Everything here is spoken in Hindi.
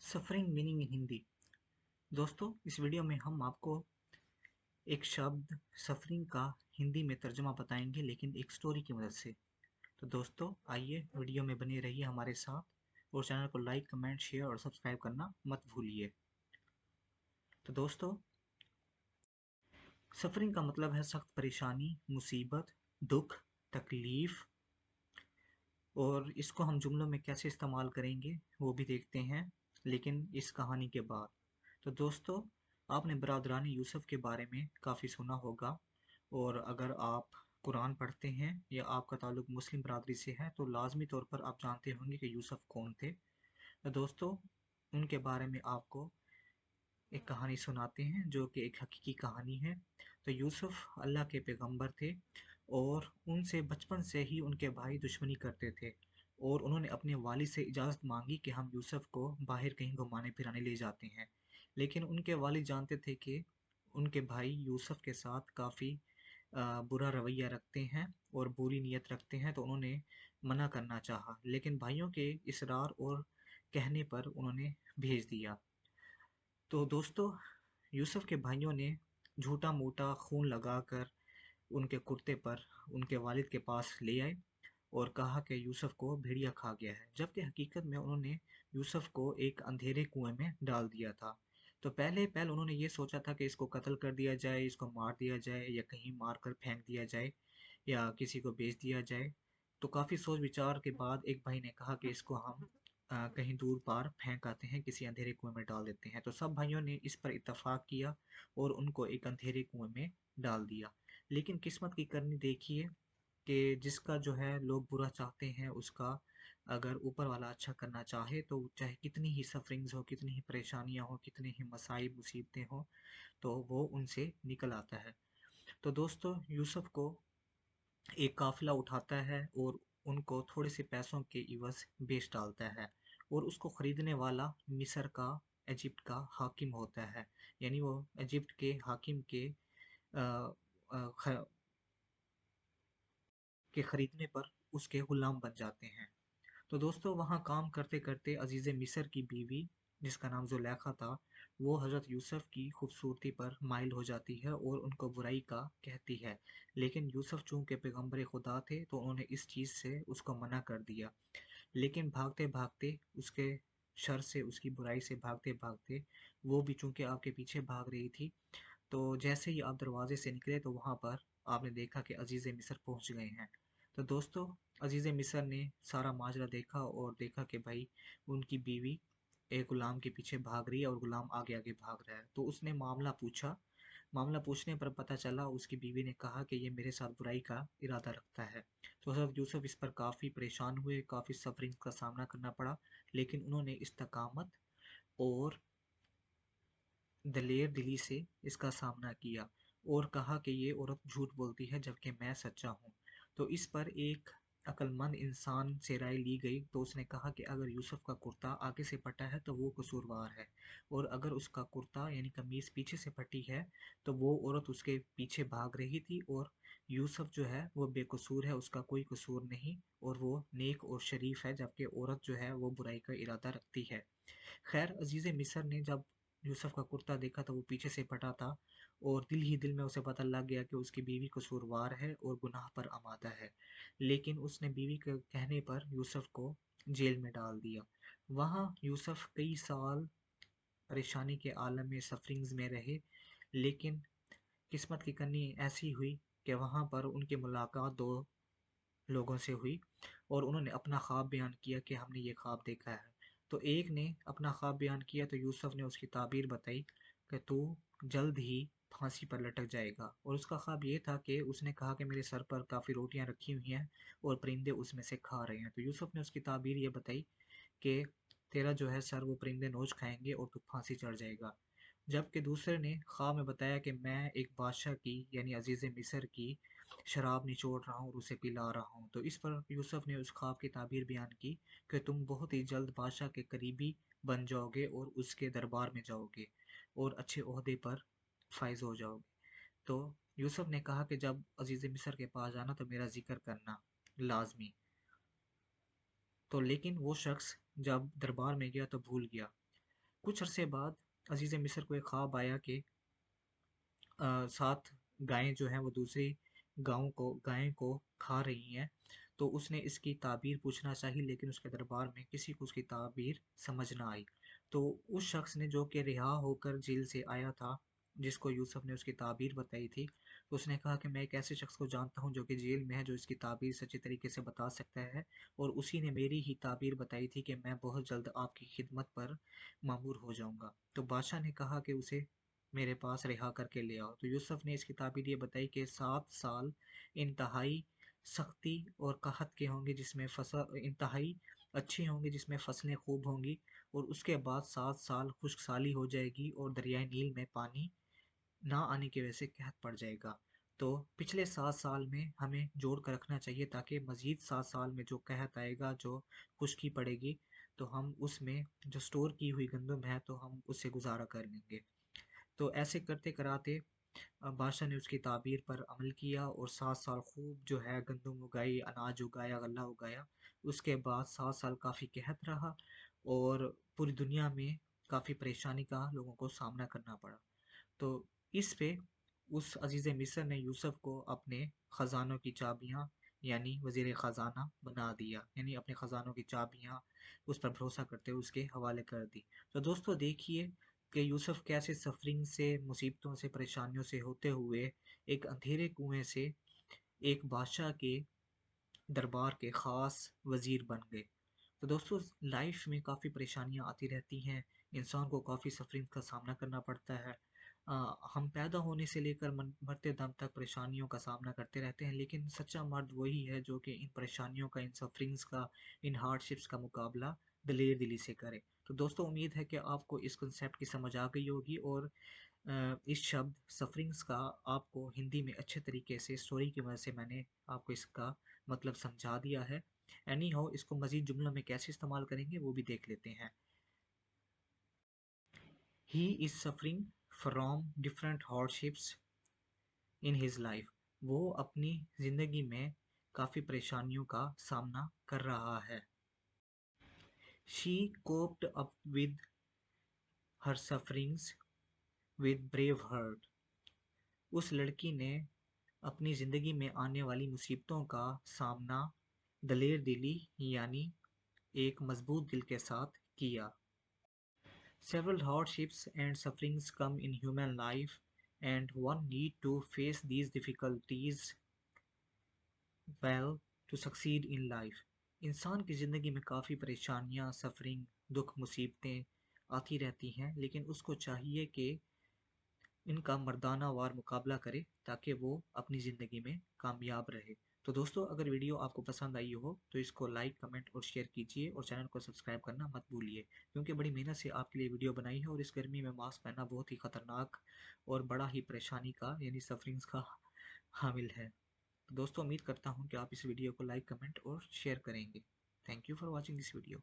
Suffering meaning in Hindi. दोस्तों, इस वीडियो में हम आपको एक शब्द सफरिंग का हिंदी में तर्जुमा बताएंगे, लेकिन एक स्टोरी की मदद से। तो दोस्तों, आइए वीडियो में बने रहिए हमारे साथ और चैनल को लाइक, कमेंट, शेयर और सब्सक्राइब करना मत भूलिए। तो दोस्तों, सफरिंग का मतलब है सख्त परेशानी, मुसीबत, दुख, तकलीफ। और इसको हम जुमलों में कैसे इस्तेमाल करेंगे वो भी देखते हैं, लेकिन इस कहानी के बाद। तो दोस्तों, आपने बरादरानी यूसुफ के बारे में काफ़ी सुना होगा, और अगर आप कुरान पढ़ते हैं या आपका ताल्लुक मुस्लिम बरादरी से है तो लाजमी तौर पर आप जानते होंगे कि यूसुफ कौन थे। तो दोस्तों, उनके बारे में आपको एक कहानी सुनाते हैं जो कि एक हकीकी कहानी है। तो यूसुफ अल्लाह के पैगंबर थे, और उनसे बचपन से ही उनके भाई दुश्मनी करते थे, और उन्होंने अपने वालिद से इजाज़त मांगी कि हम यूसुफ को बाहर कहीं घुमाने फिराने ले जाते हैं। लेकिन उनके वालिद जानते थे कि उनके भाई यूसुफ के साथ काफ़ी बुरा रवैया रखते हैं और बुरी नीयत रखते हैं, तो उन्होंने मना करना चाहा, लेकिन भाइयों के इसरार और कहने पर उन्होंने भेज दिया। तो दोस्तों, यूसुफ के भाइयों ने झूठा मूठा खून लगाकर उनके कुर्ते पर उनके वालिद के पास ले आए और कहा कि यूसुफ को भेड़िया खा गया है, जबकि हकीकत में उन्होंने यूसुफ को एक अंधेरे कुएं में डाल दिया था। तो पहले उन्होंने ये सोचा था कि इसको कत्ल कर दिया जाए, इसको मार दिया जाए, या कहीं मार कर फेंक दिया जाए, या किसी को बेच दिया जाए। तो काफ़ी सोच विचार के बाद एक भाई ने कहा कि इसको हम कहीं दूर पार फेंक आते हैं, किसी अंधेरे कुएं में डाल देते हैं। तो सब भाइयों ने इस पर इत्तेफाक किया और उनको एक अंधेरे कुएं में डाल दिया। लेकिन किस्मत की करनी देखिए कि जिसका जो है लोग बुरा चाहते हैं, उसका अगर ऊपर वाला अच्छा करना चाहे तो चाहे कितनी ही सफरिंग्स हो, कितनी ही परेशानियां हो, कितनी ही मसाइब मुसीबतें हो, तो वो उनसे निकल आता है। तो दोस्तों, यूसुफ को एक काफिला उठाता है और उनको थोड़े से पैसों के इवज बेच डालता है, और उसको खरीदने वाला मिस्र का, इजिप्ट का हाकिम होता है। यानी वो इजिप्ट के हाकिम अ, के खरीदने पर उसके गुलाम बन जाते हैं। तो दोस्तों, वहाँ काम करते करते अजीज़ मिस्र की बीवी, जिसका नाम जुलेखा था, वो हज़रत यूसुफ की खूबसूरती पर माइल हो जाती है और उनको बुराई का कहती है। लेकिन यूसुफ चूंकि पैगंबर खुदा थे तो उन्होंने इस चीज़ से उसको मना कर दिया। लेकिन भागते भागते उसके शर से, उसकी बुराई से भागते भागते वो भी चूंकि आपके पीछे भाग रही थी, तो जैसे ही आप दरवाजे से निकले तो वहाँ पर आपने देखा कि अजीज़ मिस्र पहुँच गए हैं। तो दोस्तों, अजीज़ मिस्र ने सारा माजरा देखा और देखा कि भाई उनकी बीवी एक गुलाम के पीछे भाग रही है और गुलाम आगे आगे भाग रहा है। तो उसने मामला पूछा। मामला पूछने पर पता चला, उसकी बीवी ने कहा कि ये मेरे साथ बुराई का इरादा रखता है। तो हज़रत यूसुफ इस पर काफ़ी परेशान हुए, काफ़ी सफरिंग का सामना करना पड़ा, लेकिन उन्होंने इस्तकामत और दलेर दिली से इसका सामना किया और कहा कि ये औरत झूठ बोलती है जबकि मैं सच्चा हूँ। तो इस पर एक अक्लमंद इंसान से राय ली गई, तो उसने कहा कि अगर यूसुफ का कुर्ता आगे से फटा है तो वो कसूरवार है, और अगर उसका कुर्ता यानी कमीज पीछे से फटी है तो वो औरत उसके पीछे भाग रही थी, और यूसुफ जो है वो बेकसूर है, उसका कोई कसूर नहीं, और वो नेक और शरीफ है, जबकि औरत जो है वो बुराई का इरादा रखती है। खैर, अजीज़ मिस्र ने जब यूसुफ का कुर्ता देखा तो वो पीछे से फटा था, और दिल ही दिल में उसे पता लग गया कि उसकी बीवी कसूरवार है और गुनाह पर आमादा है। लेकिन उसने बीवी के कहने पर यूसुफ को जेल में डाल दिया। वहाँ यूसुफ कई साल परेशानी के आलम में, सफरिंग्स में रहे, लेकिन किस्मत की कनी ऐसी हुई कि वहाँ पर उनकी मुलाकात दो लोगों से हुई, और उन्होंने अपना ख्वाब बयान किया कि हमने ये ख्वाब देखा है। तो एक ने अपना ख्वाब बयान किया तो यूसुफ ने उसकी ताबीर बताई कि तू जल्द ही फांसी पर लटक जाएगा, और उसका ख्वाब ये था कि उसने कहा कि मेरे सर पर काफ़ी रोटियां रखी हुई हैं और परिंदे उसमें से खा रहे हैं। तो यूसुफ ने उसकी ताबीर ये बताई कि तेरा जो है सर वो परिंदे नोच खाएंगे और तू फांसी चढ़ जाएगा। जबकि दूसरे ने ख्वाब में बताया कि मैं एक बादशाह की यानी अजीज़ मिस्र की शराब निचोड़ रहा हूँ और उसे पिला रहा हूँ। तो इस पर यूसुफ ने उस ख्वाब की ताबीर बयान की कि तुम बहुत ही जल्द बादशाह के करीबी बन जाओगे और उसके दरबार में जाओगे और अच्छे ओहदे पर फाइज हो जाओगे। तो यूसुफ ने कहा कि जब अजीज़ मिस्र के पास जाना तो मेरा जिक्र करना लाजमी। तो लेकिन वो शख्स जब दरबार में गया तो भूल गया। कुछ अरसे बाद अजीज़ मिस्र को एक ख्वाब आया कि 7 गायें जो हैं वो दूसरी गाय को खा रही हैं। तो उसने इसकी ताबीर पूछना चाही, लेकिन उसके दरबार में किसी को उसकी ताबीर समझ ना आई। तो उस शख्स ने, जो कि रिहा होकर जेल से आया था, जिसको यूसुफ ने उसकी ताबीर बताई थी, तो उसने कहा कि मैं एक ऐसे शख्स को जानता हूँ जो कि जेल में है, जो इसकी ताबीर सच्चे तरीके से बता सकता है, और उसी ने मेरी ही ताबीर बताई थी कि मैं बहुत जल्द आपकी खिदमत पर मामूर हो जाऊँगा। तो बादशाह ने कहा कि उसे मेरे पास रिहा करके ले आओ। तो यूसुफ ने इसकी ताबीर ये बताई कि 7 साल इंतहाई सख्ती और कहत के होंगे, जिसमें फसल इंतहाई अच्छे होंगे, जिसमें फसलें खूब होंगी, और उसके बाद 7 साल खुश्कसाली हो जाएगी और दरियाए नील में पानी ना आने की वजह से कहत पड़ जाएगा। तो पिछले 7 साल में हमें जोड़ कर रखना चाहिए, ताकि मज़ीद 7 साल में जो कहत आएगा, जो खुश्की पड़ेगी, तो हम उसमें जो स्टोर की हुई गंदम है, तो हम उससे गुजारा कर लेंगे। तो ऐसे करते कराते बादशाह ने उसकी ताबीर पर अमल किया और 7 साल खूब जो है गंदम उगाई, अनाज उगाया, गल्ला उगाया। उसके बाद 7 साल काफ़ी कहत रहा और पूरी दुनिया में काफ़ी परेशानी का लोगों को सामना करना पड़ा। तो इस पे उस अजीज़ मिस्र ने यूसुफ को अपने ख़ज़ानों की चाबियाँ, यानी वज़ीर ख़ज़ाना बना दिया, यानी अपने ख़ज़ानों की चाबियाँ उस पर भरोसा करते हुए उसके हवाले कर दी। तो दोस्तों देखिए कि यूसुफ कैसे सफ़रिंग से, मुसीबतों से, परेशानियों से होते हुए एक अंधेरे कुएं से एक बादशाह के दरबार के ख़ास वज़ीर बन गए। तो दोस्तों लाइफ में काफ़ी परेशानियाँ आती रहती हैं, इंसान को काफ़ी सफरिंग का सामना करना पड़ता है। हम पैदा होने से लेकर मरते दम तक परेशानियों का सामना करते रहते हैं, लेकिन सच्चा मर्द वही है जो कि इन परेशानियों का, इन सफरिंग्स का, इन हार्डशिप्स का मुकाबला दलेर दिली से करे। तो दोस्तों उम्मीद है कि आपको इस कंसेप्ट की समझ आ गई होगी, और इस शब्द सफरिंग्स का आपको हिंदी में अच्छे तरीके से स्टोरी की मदद से मैंने आपको इसका मतलब समझा दिया है। एनी हाउ इसको मज़ीद जुमलों में कैसे इस्तेमाल करेंगे वो भी देख लेते हैं। He is suffering from different hardships in his life. वो अपनी ज़िंदगी में काफ़ी परेशानियों का सामना कर रहा है। She coped up with her sufferings with brave heart. उस लड़की ने अपनी ज़िंदगी में आने वाली मुसीबतों का सामना दलेर दिली, यानी एक मजबूत दिल के साथ किया। Several hardships and sufferings come in human life, and one need to face these difficulties well to succeed in life. इंसान की ज़िंदगी में काफ़ी परेशानियाँ, सफरिंग, दुख, मुसीबतें आती रहती हैं, लेकिन उसको चाहिए कि इनका मर्दाना वार मुकाबला करे, ताकि वो अपनी ज़िंदगी में कामयाब रहे। तो दोस्तों अगर वीडियो आपको पसंद आई हो तो इसको लाइक, कमेंट और शेयर कीजिए, और चैनल को सब्सक्राइब करना मत भूलिए, क्योंकि बड़ी मेहनत से आपके लिए वीडियो बनाई है, और इस गर्मी में मास्क पहनना बहुत ही ख़तरनाक और बड़ा ही परेशानी का, यानी सफरिंग्स का हामिल है। तो दोस्तों उम्मीद करता हूँ कि आप इस वीडियो को लाइक, कमेंट और शेयर करेंगे। Thank you for watching this video.